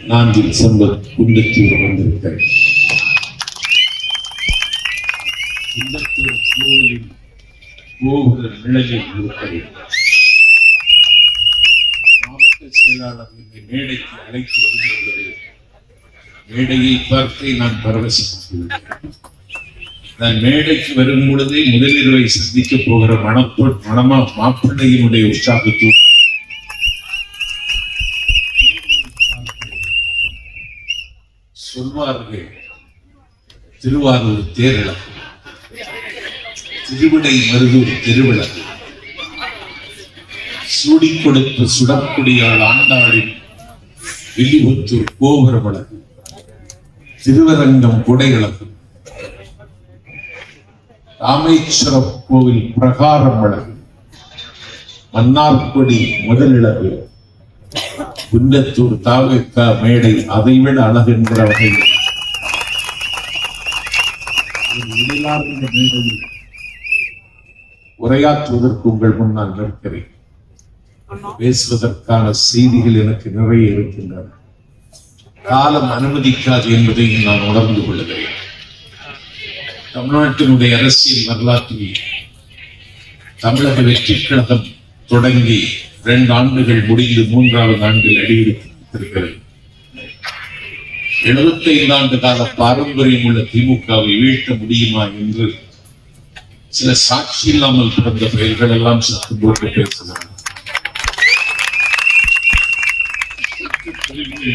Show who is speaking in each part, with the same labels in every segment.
Speaker 1: 4 December Kundrathur வந்திருக்கிறேன். குன்றத்தூர் கோவிலில் கோபுர நிழலில் இருக்கிறேன். மாவட்ட செயலாளர் என்னை மேடைக்கு அழைத்து வருகிறது. மேடையை பார்த்து நான் பரவசப்பட்டுள்ளேன். நான் மேடைக்கு வரும் பொழுதே முதலிரவை சந்திக்க போகிற மாப்பிள்ளையினுடைய உற்சாகத்தோடு சொல்வார்கள், திருவாரூர் தேரிழக்கு, திருவிடை மருதூர் திருவிழக்கு, சூடிக் கொடுத்த சுடற்குடியாள் ஆண்டாளின் வில்லிபுத்தூர் கோபுர விளக்கு, திருவரங்கம் குடைவிளக்கு, ராமேஸ்வரம் கோவில் பிரகாரம் விளக்கு, மன்னார்குடி முதலிழக்கு, குன்றத்தூர் தாவேக்க மேடை அதைவிட அழகென்ற வகையில் மேடையில் உரையாற்றுவதற்கு உங்கள் முன்னால் நிற்கிறேன். பேசுவதற்கான செய்திகள் எனக்கு நிறைய இருக்கின்றன. காலம் அனுமதிக்காது என்பதையும் நான் உணர்ந்து கொள்கிறேன். தமிழ்நாட்டினுடைய அரசியல் வரலாற்றில் தமிழக வெற்றி கழகம் தொடங்கி 2 ஆண்டுகள் முடிந்து 3வது ஆண்டில் அடியெடுத்திருக்கிறது. 75 ஆண்டு கால பாரம்பரியம் உள்ள திமுகவை வீழ்த்த முடியுமா என்று சில சாட்சி இல்லாமல் பிறந்த பெயர்கள் எல்லாம் சத்து போட்டு பேசுகிறார்.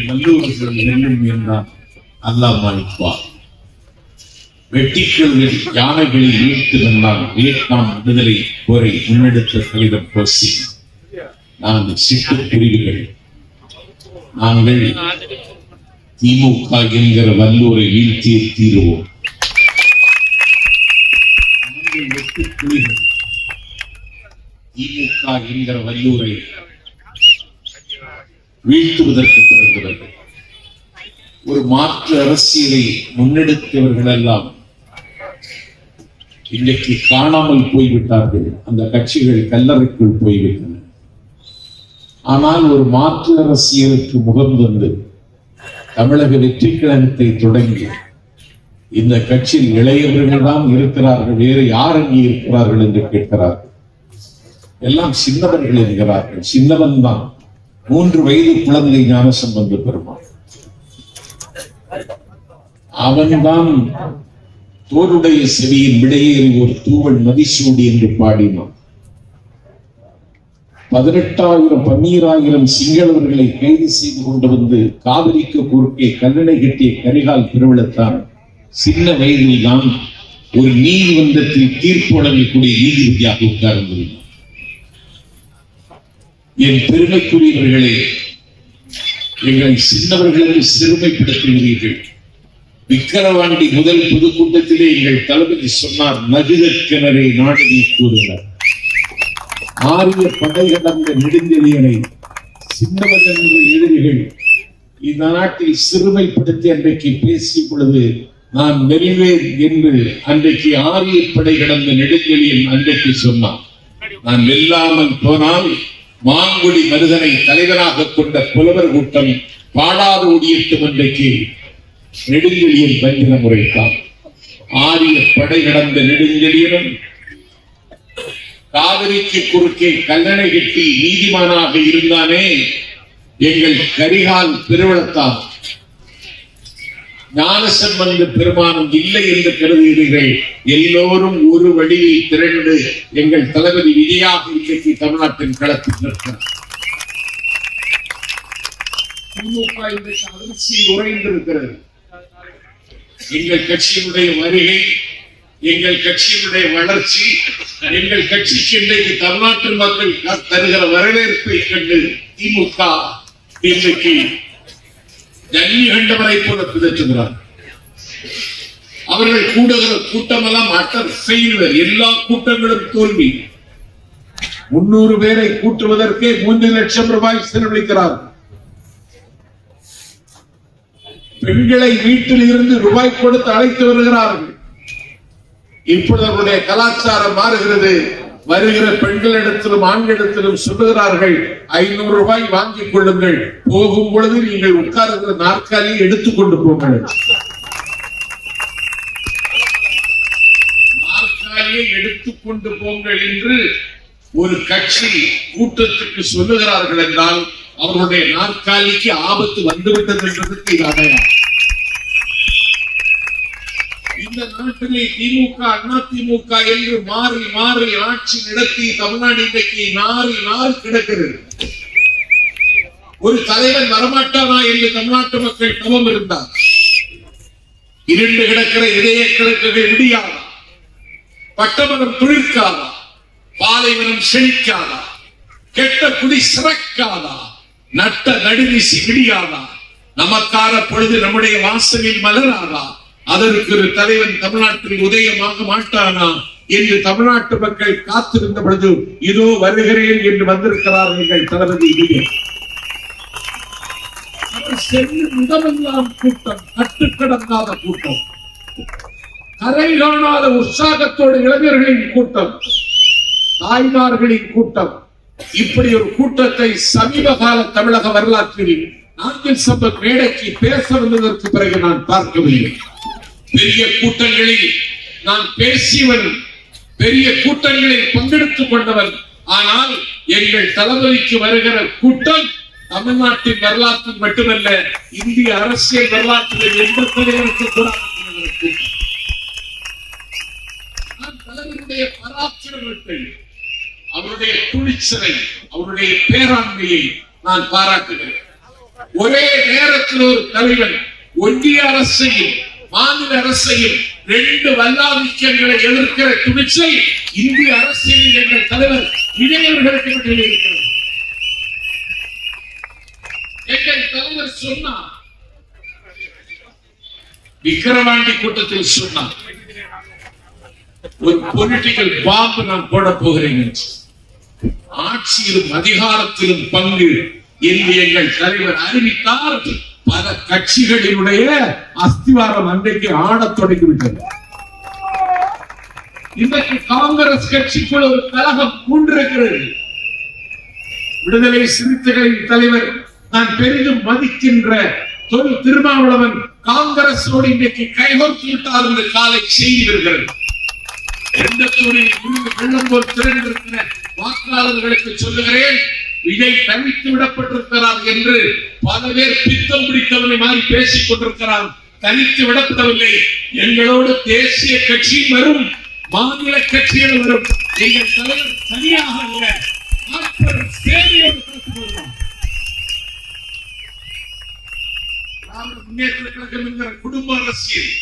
Speaker 1: வல்லூர்கள் வெல்லும் என்றால் அல்லாஹ் மாணிப்பார். வெட்டிக்கல்கள் யானைகளை வீழ்த்து நின்றால் வியட்நாம் விடுதலை போரை முன்னெடுத்த தலைவர் கோசி. நாங்கள் சிட்டுக்குருவிகள். நாங்கள் திமுக என்கிற வல்லூரை வீழ்த்தியே தீருவோம். திமுக என்கிற வல்லூரை வீழ்த்துவதற்கு பிறந்தவர்கள், ஒரு மாற்று அரசியலை முன்னெடுத்தவர்கள் எல்லாம் இன்றைக்கு காணாமல் போய்விட்டார்கள். அந்த கட்சிகள் கல்லறைக்குள் போய்விட்டன. ஆனால் ஒரு மாற்று அரசியலுக்கு முகம் தந்து தமிழக வெற்றி கழகத்தை தொடங்கி இந்த கட்சியில் இளையவர்கள் தான் இருக்கிறார்கள், வேறு யார் அங்கே இருக்கிறார்கள் என்று கேட்கிறார்கள். எல்லாம் சின்னவர்கள் என்கிறார்கள். சின்னவன் தான் 3 வயது குழந்தை ஞானசம்பந்த பெருமாள். அவன்தான் தோருடைய செவியின் விடையேறி ஒரு தூவல் மதிசூடி என்று பாடினான். 18,000 12,000 சிங்களவர்களை கைது செய்து கொண்டு வந்து காவிரிக்கு குறுக்கே கல்லணை கட்டிய கரிகால் திருவிழத்தான் சின்ன வயதில் தான் ஒரு நீதிமன்றத்தில் தீர்ப்பு வழங்கக்கூடிய நீதிபதியாக உட்கார்ந்தது. என் பெருமைக்குரியவர்களே, எங்களை சின்னவர்களுக்கு சிறுமைப்படுத்துகிறீர்கள். விக்கிரவாண்டி முதல் பொதுக்கூட்டத்திலே எங்கள் தளபதி சொன்னார், நகுதற்கிணரை நாடு கூறுகிறார். ஆரிய படை கடந்த நெடுஞ்செழியனை சின்னவர் என்ற எதிரிகள் இந்த நாட்டில் சிறுமைப்படுத்தி அன்றைக்கு பேசிய பொழுது நான் வெல்வேன் என்று அன்றைக்கு ஆரிய படை கடந்த நெடுஞ்செழியன் அன்றைக்கு சொன்னான். நான் வெல்லாமல் போனால் மாங்குடி மருதனை தலைவராக கொண்ட புலவர் கூட்டம் பாடாது ஒடியட்டும் அன்றைக்கு நெடுஞ்செழியன் பங்கின முறைத்தான். ஆரிய படை கடந்த நெடுஞ்செழியனும் காவிரிக்கு குறுக்கே கல்லணை கட்டி நீதிமானாக இருந்தானே எங்கள் கரிகால் பெருவளத்தான். ஞானசம்பந்த பெருமானம் இல்லை என்று கருதுகிறீர்கள். எல்லோரும் ஒரு வழியில் திரண்டு எங்கள் தளபதி விஜயாக இன்றைக்கு தமிழ்நாட்டின் களத்தில் நிற்கிறார். திமுக இன்றைக்கு அதிர்ச்சியில் உறைந்திருக்கிறது. எங்கள் கட்சியினுடைய வருகை, எங்கள் கட்சியினுடைய வளர்ச்சி, எங்கள் கட்சிக்கு இன்றைக்கு தமிழ்நாட்டு மக்கள் தருகிற வரவேற்பை கண்டு திமுக இன்றைக்கு ஜன்னி கண்டவரை போல பிதற்றுகிறார். அவர்கள் கூடுகிற கூட்டமெல்லாம் அட்டர் ஃபெயிலியர். எல்லா கூட்டங்களும் தோல்வி. 300 பேரை கூட்டுவதற்கே 3 லட்சம் ரூபாய் செலவழிக்கிறார். பெண்களை வீட்டில் இருந்து ரூபாய் கொடுத்து அழைத்து வருகிறார்கள். இப்பொழுது அவருடைய கலாச்சாரம் மாறுகிறது. வருகிற பெண்களிடத்திலும் ஆண்களிடத்திலும் சொல்லுகிறார்கள், 500 ரூபாய் வாங்கிக் கொள்ளுங்கள், போகும் பொழுது நீங்கள் உட்கார்கிற நாற்காலியை எடுத்துக்கொண்டு போங்கள், நாற்காலியை எடுத்துக்கொண்டு போங்கள் என்று ஒரு கட்சி கூட்டத்துக்கு சொல்லுகிறார்கள் என்றால் அவருடைய நாற்காலிக்கு ஆபத்து வந்துவிட்டது என்பதற்கு இது அடையாளம். இந்த நாட்டிலே திமுக அண்ணா திமுக என்று மாறி மாறி ஆட்சி நடத்தி தமிழ்நாடு இன்றைக்கு நாரி கிடக்கிறது. ஒரு தலைவன் வரமாட்டானா என்று தமிழ்நாட்டு மக்கள் தவம் இருந்தார். இருண்டு கிடக்கிற இதய கிழக்குகள் விடியாதா? பட்டமரம் துளிர்க்காதா? பாலைவனம் செழிக்காதா? கெட்ட குடி சிறக்காதா? நட்ட நடுநிசி விடியாதா? நமக்கான பொழுது நம்முடைய வாசலில் மலராதா? அதற்கு ஒரு தலைவன் தமிழ்நாட்டில் உதயமாக மாட்டானா என்று தமிழ்நாட்டு மக்கள் காத்திருந்த பொழுது இதோ வருகிறேன் என்று வந்திருக்கிறார்கள் தளபதி விஜய். செல்லும் இடமெல்லாம் கூட்டம், கட்டுக்கடங்காத கூட்டம், கரை காணாத உற்சாகத்தோடு இளைஞர்களின் கூட்டம், தாய்மார்களின் கூட்டம். இப்படி ஒரு கூட்டத்தை சமீப கால தமிழக வரலாற்றில் நான்கில் சம்ப மேடைக்கு பேச வந்ததற்கு பிறகு நான் பார்க்கவில்லை. பெரிய கூட்டங்களில் நான் பேசியவன், பெரிய கூட்டங்களில் பங்கெடுத்துக் கொண்டவன். ஆனால் எங்கள் தளபதிக்கு வருகிற கூட்டம் தமிழ்நாட்டின் வரலாற்றில் மட்டுமல்ல, இந்திய அரசியல் வரலாற்றில் எந்த தலைவருக்கு கூட தலைவருடைய பராக்கிரமத்தை, அவருடைய துணிச்சலை, அவருடைய பேராண்மையை நான் பாராட்டுகிறேன். ஒரே நேரத்தில் ஒரு தலைவன் ஒன்றிய அரசையும் மாநில அரசையும் 2 வல்லாதிக்கங்களை எதிர்க்கிற துணிச்சல் இந்திய அரசியலில் எங்கள் தலைவர் விஜயவர்களுக்கு மட்டுமே இருக்கிறது. எங்கள் தலைவர் சொன்னார், விக்கிரவாண்டி கூட்டத்தில் சொன்னார், ஒரு பொலிட்டிக்கல் பாம்பு நான் போட போகிறேன், ஆட்சியிலும் அதிகாரத்திலும் பங்கு என்று எங்கள் தலைவர் அறிவித்தார். பல கட்சிகளினுடைய அஸ்திவாரம் அன்றைக்கு ஆடத் தொடங்கிவிட்டது. இன்றைக்கு காங்கிரஸ் கட்சிக்குள் ஒரு கலகம் மூன்றிருக்கிறது. விடுதலை சிறுத்தைகளின் தலைவர் நான் பெரிதும் மதிக்கின்ற தொல் திருமாவளவன் காங்கிரஸோடு இன்றைக்கு கைகோர்த்து விட்டார் என்று காலை செய்தி வருகிறது. எந்த தொழில் வெள்ளம் போல் திரண்டிருக்கிற வாக்காளர்களுக்கு சொல்லுகிறேன், விஜய் தனித்து விடப்பட்டிருக்கிறார் என்று பல பேர் பித்தம் பிடித்தவனை மாதிரி பேசிக் கொண்டிருக்கிறார். தனித்து விடப்படவில்லை. எங்களோடு தேசிய கட்சி வரும், மாநில கட்சிகள் வரும். எங்கள் தலைவர் தனியாக அல்ல, முன்னேற்ற கழகம் என்கிற குடும்ப அரசியல்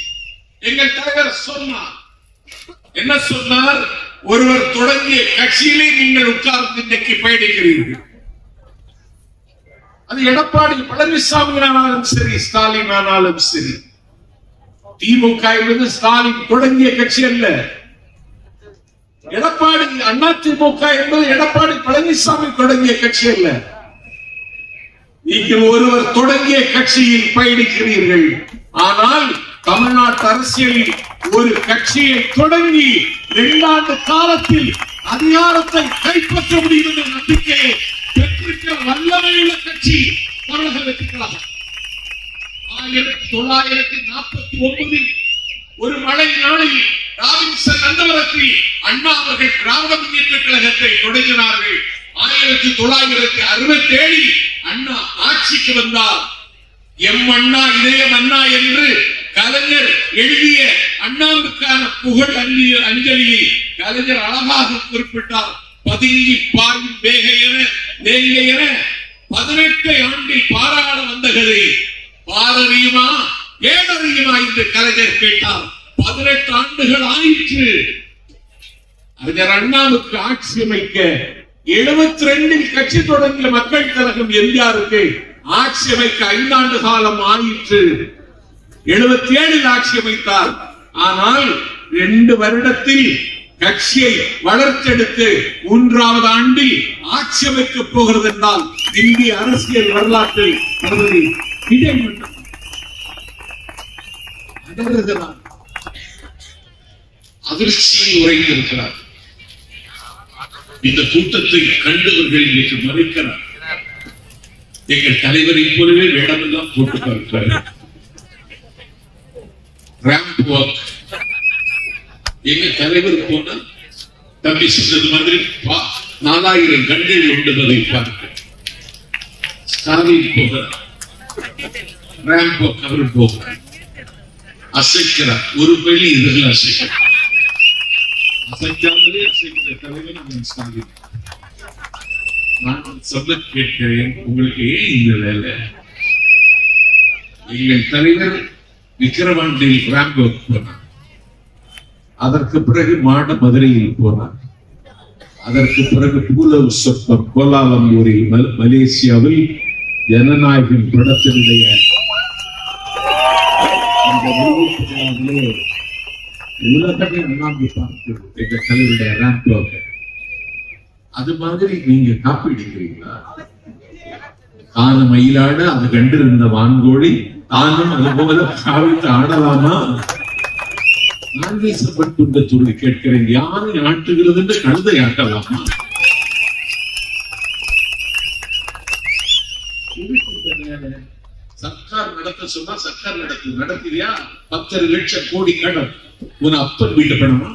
Speaker 1: எங்கள் தலைவர் சொன்னார். என்ன சொன்னார்? ஒருவர் தொடங்கிய கட்சியிலே நீங்கள் உட்கார்ந்து இன்னைக்கு பயணிக்கிறீர்கள். அது எடப்பாடி பழனிசாமி ஆனாலும் சரி, ஸ்டாலின் ஆனாலும் சரி. திமுக என்பது ஸ்டாலின் தொடங்கிய கட்சி அல்ல. எடப்பாடி அண்ணா திமுக என்பது எடப்பாடி பழனிசாமி தொடங்கிய கட்சி அல்ல. நீங்கள் ஒருவர் தொடங்கிய கட்சியில் பயணிக்கிறீர்கள். ஆனால் தமிழ்நாட்டு அரசியலில் ஒரு கட்சியை தொடங்கி 2 ஆண்டு காலத்தில் அதிகாரத்தை கைப்பற்ற முடியும் என்ற நம்பிக்கையை பெற்றிருக்கிற வல்லமையுள்ள கட்சி தமிழக வெற்றிக் கழகம். 1949 ஒரு மழை நாளில் ராபின்சன் நந்தவரத்தில் அண்ணா அவர்கள் திராவிட முன்னேற்ற கழகத்தை தொடங்கினார்கள். 1967 அண்ணா ஆட்சிக்கு வந்தார். எம் அண்ணா இதயம் அண்ணா என்று கலைஞர் எழுதிய அண்ணாவுக்கான புகழ் அஞ்சலியை கலைஞர் அழகாக குறிப்பிட்டார். பதுங்கி பாயும் வேகையென 18 ஆண்டில் பாராட வந்த கதை பாரறியுமா ஏடறியுமா என்று கலைஞர் கேட்டார். 18 ஆண்டுகள் ஆயிற்று. அறிஞர் அண்ணாவுக்கு ஆட்சி அமைக்க 72 கட்சி தொடங்கிய மக்கள் கழகம் எம்ஜிஆருக்கு ஆட்சி அமைக்க 5 ஆண்டு காலம் ஆயிற்று. 77 ஆட்சி அமைத்தார். ஆனால் 2 வருடத்தில் கட்சியை வளர்த்தெடுத்து 3வது ஆண்டில் ஆட்சி அமைக்கப் போகிறது என்றால் இந்திய அரசியல் வரலாற்றில் விஜய் மட்டும் அதிர்ச்சியில் உறைந்திருக்கிறார். இந்த கூட்டத்தை கண்டவர்கள் இன்றைக்கு மறைக்கிறார். எங்கள் தலைவரை போலவே வேடமெல்லாம் போட்டு பார்க்கிறார். ராம்ப் வாக் எங்க தலைவர் போனா தம்பி சொன்னது மாதிரி 4000 கண்கள் உண்டதை பார்க்க ஸ்டாலின் போகிறார். ராம்ப் வாக் அவர் போகிறார், அசைக்கிறார். ஒரு பள்ளி இதெல்லாம் அசைக்கிறார். அசைக்காமலே அசைக்கிற தலைவர் ஸ்டாலின். நான் சொல்ல கேட்கிறேன், உங்களுக்கு ஏன் இந்த வேலை? எங்கள் தலைவர் விக்கிரவாண்டியில் ராம்ப் வாக் போனார். அதற்கு பிறகு மாட மதுரையில் போனார். அதற்கு பிறகு பூலவ் சொற்பம் கோலாலம்பூரில் மலேசியாவில் ஜனநாயகம் படத்தினுடைய உலகமே அண்ணாந்து பார்த்தது எங்கள் தலைவருடைய ராம்ப் வாக். அது மாதிரி நீங்க காப்பிடுகிறீங்களா? காண மயிலாட அது கண்டிருந்த வான்கோழி தானும் அது போல காவித்து ஆடலாமா? நான் வீசப்பட்டுள்ள சொல்லி கேட்கிறேன், யாரை ஆட்டுகிறது என்று கழுதை ஆட்டலாமா? சர்க்கார் நடத்த சொன்னா சர்க்கார் நடத்தியா? 10 லட்சம் கோடி கடன் உன் அப்பன் வீட்டு பணமா?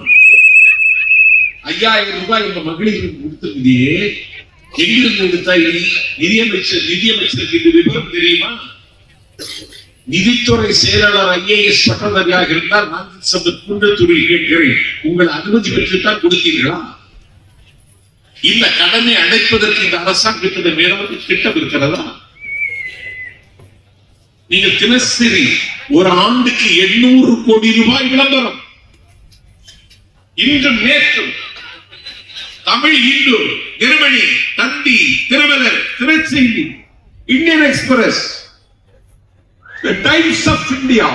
Speaker 1: 5000 ரூபாய் உங்க மகளிருக்கு கொடுத்திருக்கிறியே, எங்கிருந்து எடுத்தா? நிதியமைச்சருக்கு இந்த விவரம் தெரியுமா? நிதித்துறை செயலாளர் IAS பட்டதாரியாக இருந்தால் நான் குன்றத்தூரை கேட்கிறேன், உங்கள் அனுமதி பெற்றுத்தான் கொடுத்தீர்களா? இந்த கடனை அடைப்பதற்கு இந்த அரசாங்கத்திடம் ஏதாவது திட்டம் இருக்கிறதா? நீங்க தினசரி ஒரு ஆண்டுக்கு 800 கோடி ரூபாய் விளம்பரம். இன்றும் நேற்றும் Tamil Hindu, Dinamani, Thanthi, Dinamalar, Dinacheithi, Indian Express, Times of India,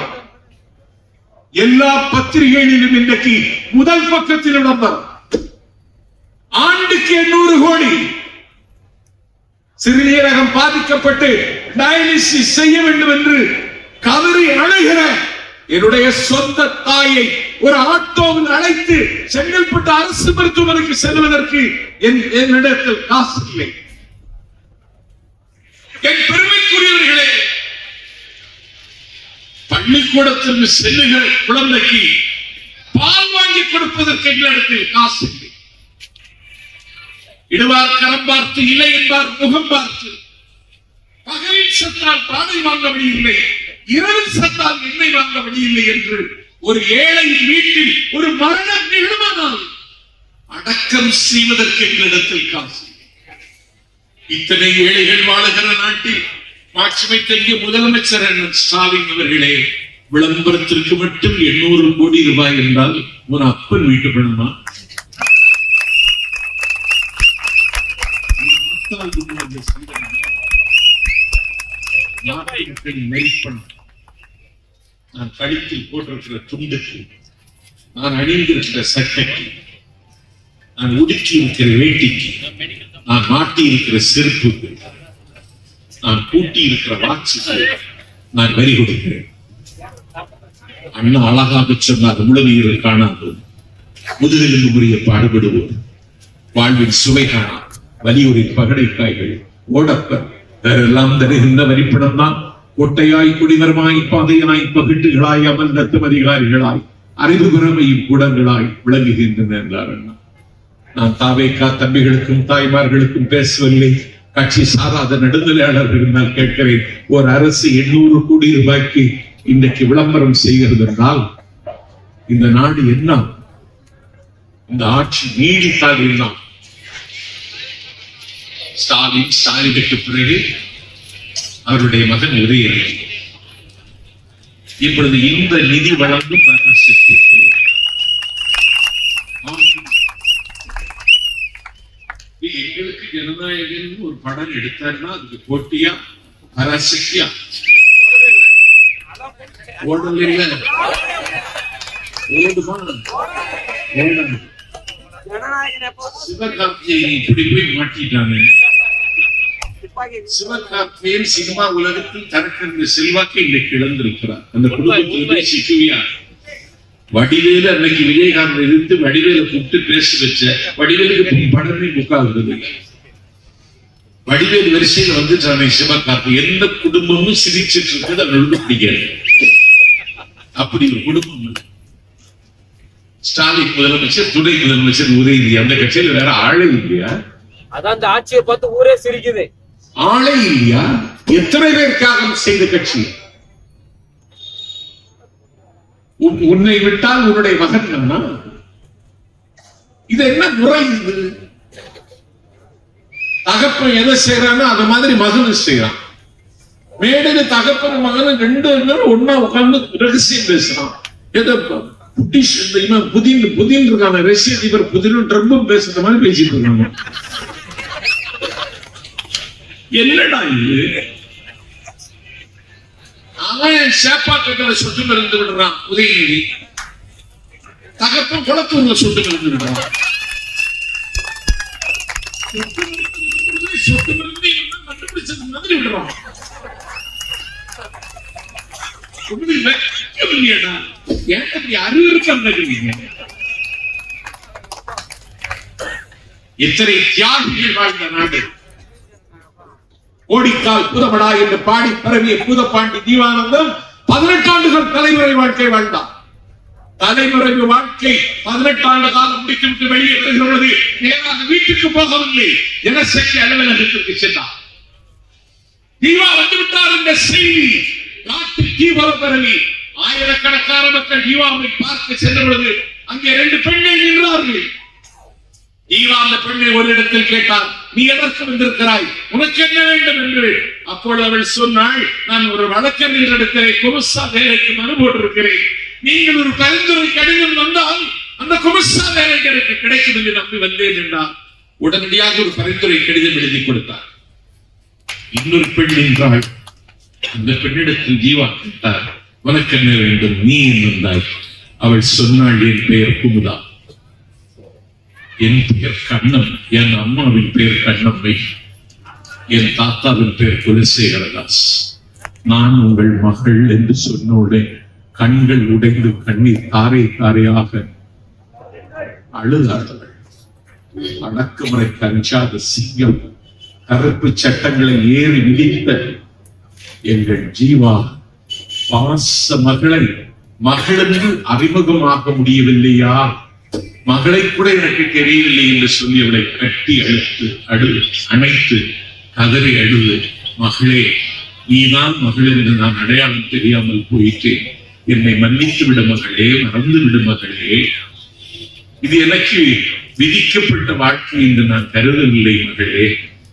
Speaker 1: எல்லா பத்திரிகைகளிலும் இன்றைக்கு முதல் பக்கத்தில் விளம்பரம். ஆண்டுக்கு 800 கோடி. சிறுநீரகம் பாதிக்கப்பட்டு டயாலிசிஸ் செய்ய வேண்டும் என்று கதறி அழைகிற என்னுடைய சொந்த தாயை ஒரு ஆட்டோவில் அழைத்து செங்கல்பட்டு அரசு மருத்துவமனைக்கு செல்வதற்கு என்னிடத்தில் காசு இல்லை. என் பெருமைக்குரியவர்களே, பள்ளிக்கூடத்திற்கு செல்லுகிற குழந்தைக்கு பால் வாங்கி கொடுப்பதற்கு எங்களிடத்தில் காசு இல்லை. இடுவார் கரம் பார்த்து, இல்லை என்பார் முகம் பார்த்து. பகலில் சத்தால் பானை வாங்க வழியில்லை, இரவில் சத்தால் எண்ணெய் வாங்க வழியில்லை என்று ஒரு ஏழை வீட்டில் ஒரு மரணம் நிகழ்வானால் அடக்கம் செய்வதற்கு எங்களிடத்தில் காசு. இத்தனை ஏழைகள் வாழுகிற நாட்டில் மாட்சிமை தங்கிய முதலமைச்சர் ஸ்டாலின் அவர்களே, விளம்பரத்திற்கு மட்டும் 800 கோடி ரூபாய் என்றால் ஒரு அப்பன் வீட்டு பணமா? நான் கழுத்தில் போட்டிருக்கிற துண்டுக்கு, நான் அணிந்திருக்கிற சட்டைக்கு, நான் உடுக்கி இருக்கிற வேட்டிக்கு, நான் மாட்டி இருக்கிற செருப்புக்கு, நான் கூட்டி இருக்கிற வாட்சுக்கு நான் வரி கொடுக்கிறேன். அண்ணா அழகாக சொன்னார், உளவியல் காணாது முதுகெலும்பு முறிய பாடுபடுவோர் வாழ்வின் சுவை காணா வலியூரின் பகடைக்காய்கள் ஓடப்பர் வேறெல்லாம் தருகின்ற வரிப்படம் தான். ஒட்டையாய் குடிமரமாய் பாதையனாய் பகிட்டுகளாய் அமர்ந்தத்தும் அதிகாரிகளாய் அறிவு திறமையும் கூடங்களாய் விளங்குகின்றன என்றார் அண்ணா. நான் தாவேக்கா தம்பிகளுக்கும் தாய்மார்களுக்கும் பேசவில்லை, கட்சி சாராத நடுநிலையாளர்கள் இருந்தால் கேட்கிறேன். ஒரு அரசு 800 கோடி ரூபாய்க்கு இன்றைக்கு விளம்பரம் செய்கிறது என்றால் இந்த நாடு என்ன? இந்த ஆட்சி நீடித்தால் என்ன? ஸ்டாலினுக்கு பிறகு அவருடைய மகன் உதயநிதி. இப்பொழுது இந்த நிதி வழங்கும் எங்களுக்கு ஜனநாயகன் ஒரு படம் எடுத்தாருன்னா அதுக்கு போட்டியா பராசக்தியா? ஓடல, ஓடுமா? சிவகார்த்தியை இப்படி போய் மாட்டிட்டாங்க. சிவகார்த்தியன் சினிமா உலகத்தில் தனக்கு செல்வாக்கை இன்றைக்கு இழந்திருக்கிறார். அந்த குடும்பத்திலே சிக்குவியா வடிவேலு அன்னைக்கு விஜயகாந்த் எதிர்த்து வடிவேல கூப்பிட்டு பேச வச்ச வடிவேலுக்கு படமே முக்காகுது. வடிவேல் வரிசையில் வந்துட்டானே சிவகார்த்தி, எந்த குடும்பமும் சிரிச்சிட்டு இருக்குது அவங்களுக்கு பிடிக்காது. அப்படி ஒரு குடும்பம். ஸ்டாலின் முதலமைச்சர், துணை முதலமைச்சர் உதயநிதி, அந்த கட்சியில வேற ஆளே இல்லையா?
Speaker 2: அதான் அந்த ஆட்சியை பார்த்து ஊரே சிரிக்குது.
Speaker 1: ஆளே இல்லையா? எத்தனை பேர் தியாகம் செய்த கட்சி? உன்னை விட்டால் உன்னுடைய மகன் தானா? இது என்ன முறை? இது தகப்பன் எதை செய்யறானோ அந்த மாதிரி மகனும் செய்யறான். மேடையில தகப்பன் மகனும் ரெண்டு பேரும் ஒன்னா உட்கார்ந்து ரகசியம் பேசுறான். புதின் இருக்கான ரஷ்ய அதிபர் புதினும் ட்ரம்பும் பேசுற மாதிரி பேசிட்டு இருக்காங்க. என்னடா இது? அவன் சேப்பாக்கத்துல சுட்டு மருந்து விடுறான் உதயநிதி, தகப்பன் குளத்தூர்ல சுட்டு மருந்து விடுறான். சொட்டு மருந்து கண்டுபிடிச்சது மாதிரி விடுறான். எத்தனை தியாகிகள் வாழ்ந்த நாடு. கோடிக்கால் புதமடா என்று பாடி பரவிய பூதப்பாண்டி ஜீவானந்தம் 18 ஆண்டுகள் தலைமுறை வாழ்க்கை வாழ்ந்தான். தலைமுறை வாழ்க்கை 18 ஆண்டு காலம் முடித்துவிட்டு வெளியே வருகிறது. நேராக வீட்டுக்கு போகவில்லை, ஜனசக்தி அலுவலகத்திற்கு சென்றார். ஜீவா வந்துவிட்டார் என்ற செய்தி நாட்டில் தீவிரம் பரவி ஆயிரக்கணக்கான மக்கள் ஜீவாவை பார்க்க சென்ற பொழுது அங்கே 2 பெண்கள் நின்றார்கள். ஜீவா அந்த பெண்ணை ஒரு இடத்தில் கேட்டார், நீ எதற்கு வந்திருக்கிறாய், உனக்கு என்ன வேண்டும் என்று. அப்பொழுது அவள் சொன்னாள், நான் ஒரு வழக்கறிஞர் இடத்திலே குமஸ்தா வேலைக்கு மனு போட்டிருக்கிறேன். நீங்கள் ஒரு பரிந்துரை கடிதம் வந்தால் அந்த குமஸ்தா வேலை எனக்கு கிடைக்கும் என்று நம்பி வந்தேன் என்றார். உடனடியாக ஒரு பரிந்துரை கடிதம் எழுதி கொடுத்தார். இன்னொரு பெண் என்றாள். அந்த பெண்ணிடத்தில் ஜீவா கேட்டார், உனக்கு என்ன வேண்டும், நீ இருந்தாய். அவள் சொன்னாள், என் பெயர் குமுதா, என் பெயர் கண்ணன், என் அம்மாவின் பெயர் கண்ணம்மை, என் தாத்தாவின் பெயர் குலசேகரதாஸ். நான் உங்கள் மகள் என்று சொன்னோடே கண்கள் உடைந்து கண்ணீர் தாரை தாரையாக அழுதார்கள். அடக்குமுறைக்கு அஞ்சாத சிங்கம், கருப்பு சட்டங்களை ஏறி மிதித்த எங்கள் ஜீவா பாச மகளை மகளென்று அறிமுகமாக முடியவில்லையா, மகளை கூட எனக்கு தெரியவில்லை என்று சொல்லி அவளை கட்டி அணைத்து கதறி அழுது, மகளே நீதான் மகள் என்று நான் அடையாளம் தெரியாமல் போயிட்டேன், என்னை மன்னித்து விட மகளே, மறந்து விட மகளே, இது எனக்கு விதிக்கப்பட்ட வாழ்க்கை என்று நான் கருதவில்லை மகளே,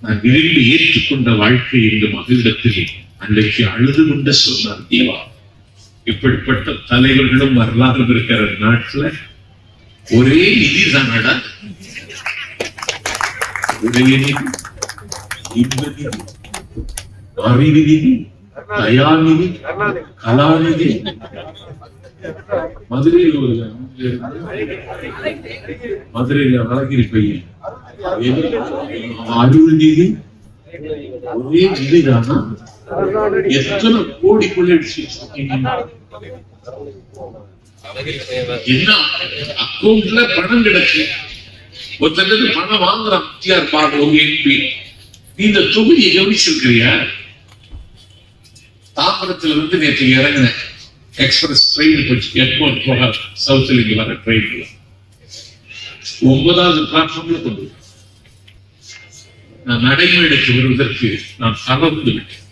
Speaker 1: நான் விரும்பி ஏற்றுக்கொண்ட வாழ்க்கை என்று மகளிடத்தில் அன்றைக்கு அழுது கொண்டு சொன்னார் ஜீவா. இப்படிப்பட்ட தலைவர்களும் வரலாறு இருக்கிற நாட்டுல ஒரே நிதி தானடா, ஒரே நிதி, இன்ப நிதி, அறிவு நிதி, தயாநிதி, கலாநிதி. மதுரையில் ஒரு மதுரையில் அழகிரி பையன் அறிவு நிதி, ஒரே நிதிதானா? எத்தனை கோடி கொள்ளையடிச்சு என்ன அக்கௌண்ட்ல பணம் கிடக்கு. ஒருத்தருக்கு பணம் வாங்குறான் டிஆர் பால் உங்க எம்பி. நீ இந்த தொகுதியை கவனிச்சிருக்கிறியா? தாம்பரத்துல வந்து நேற்று இறங்கினேன், எக்ஸ்பிரஸ் ட்ரெயின் போச்சு, ஏர்போர்ட் போக சவுத்துல இங்க வர ட்ரெயின்ல 9வது பிளாட்ஃபார்ம்ல கொண்டு நான் நடைமேடைக்கு வருவதற்கு நான் தளர்ந்து விட்டேன்.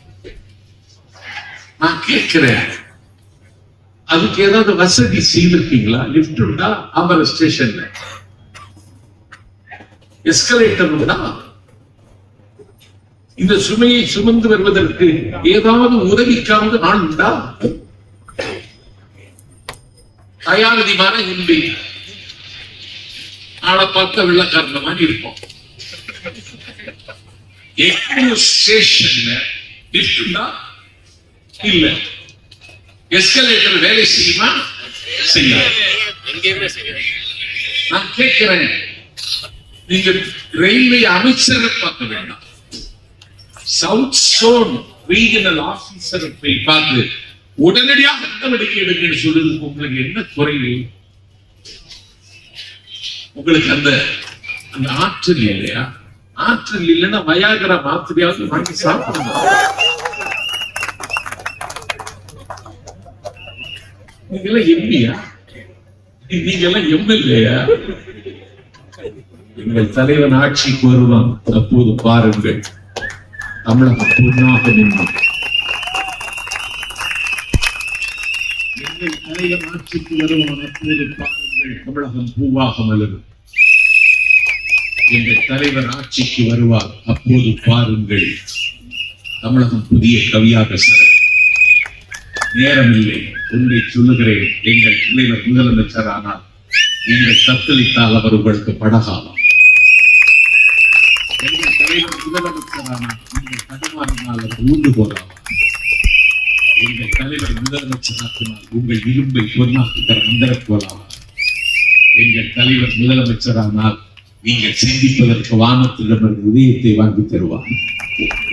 Speaker 1: நான் கேட்கிறேன், அதுக்கு ஏதாவது வசதி செய்திருக்கீங்களா? லிப்ட் உண்டா? அமர ஸ்டேஷன்ல எஸ்கலேட்டர் உண்டா? இந்த சுமையை சுமந்து வருவதற்கு ஏதாவது உதவிக்காவது நாள் உண்டா? தயாநிதி மாற ஹிந்தி ஆளை பார்த்த வெள்ளக்காரன மாதிரி இருப்போம். ஸ்டேஷன்ல லிப்ட் உண்டா? இல்ல. எஸ்கலேட்டர் வேலை செய்யுமா? செய்யாது. நான் கேட்கிறேன், நீங்க ரயில்வே அமைச்சரை பார்க்க வேண்டாம், சவுத் சோன் ரீஜனல் ஆபீசரை போய் பார்த்து உடனடியாக நடவடிக்கை எடுங்கன்னு சொல்றதுக்கு உங்களுக்கு என்ன குறைவு? உங்களுக்கு அந்த அந்த ஆற்றல் இல்லையா? ஆற்றல் இல்லைன்னா வயாகரா மாத்திரையாவது வாங்கி சாப்பிடணும். நீங்கெல்லாம் எம்பியா? நீங்கெல்லாம் எம்எல்ஏயா? எங்கள் தலைவன் ஆட்சிக்கு வருவான், அப்போது பாருங்கள் தமிழகம் பொன்னாக நின்று. எங்கள் தலைவன் ஆட்சிக்கு வருவான், அப்போது பாருங்கள் தமிழகம் பூவாக மலரும். எங்கள் தலைவர் ஆட்சிக்கு வருவார், அப்போது பாருங்கள் தமிழகம் புதிய கவியாக சிறக்கும். நேரமில்லை, ஒன்றை சொல்லுகிறேன். எங்கள் தலைவர் முதலமைச்சர் ஆனால் நீங்கள் தத்தளித்தால் அவர் உங்களுக்கு படகாலம். எங்கள் தலைவர் முதலமைச்சர் ஆனால் நீங்கள் தடுமாறினால் அவர் ஊண்டு போகலாம். எங்கள் தலைவர் முதலமைச்சராக்கினால் உங்கள் இரும்பை பொன்னாக்குகிற மந்திரக் போலாம். எங்கள் தலைவர் முதலமைச்சரானால் நீங்கள் சிந்திப்பதற்கு வானத்திடமிருந்து இதயத்தை வாங்கி தருவார்.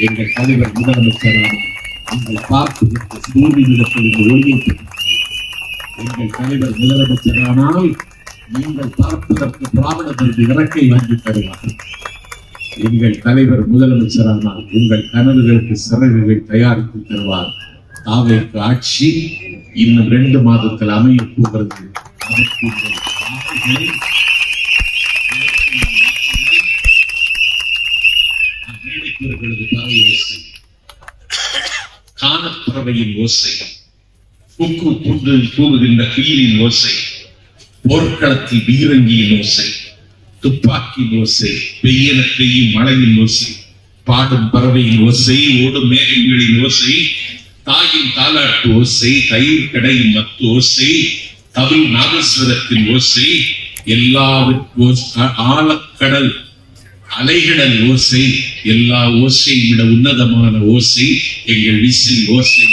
Speaker 1: எங்கள் தலைவர் முதலமைச்சரானால் நீங்கள் பார்ப்பதற்கு சூரியனிடத்தில் ஒளியை பெறுவார். எங்கள் தலைவர் முதலமைச்சரானால் நீங்கள் பார்ப்பதற்கு பிராமணத்திற்கு இறக்கை வாங்கி தருவார். எங்கள் தலைவர் முதலமைச்சரானால் உங்கள் கனவுகளுக்கு சிறகுகள் தயாரித்து தருவார். தாவேக்கு ஆட்சி இன்னும் 2 மாதத்தில் அமைய போகிறது. காணப்பறவையின் ஓசை, கொக்கு குன்றில் கூவுகின்ற கிளியின் ஓசை, போர்க்களத்தில் பீரங்கியின் ஓசை, துப்பாக்கியின் ஓசை, பெய்யன பெய்யும் மழையின் ஓசை, பாடும் பறவையின் ஓசை, ஓடும் மேகங்களின் ஓசை, தாயின் தாலாட்டு ஓசை, தயிர் கடையின் மத்து ஓசை, தமிழ் நாதஸ்வரத்தின் ஓசை, எல்லாவிற்கும் ஆழக்கடல் அலைகடல் ஓசை, எல்லா ஓசையை விட உன்னதமான ஓசை எங்கள் விசில் ஓசை.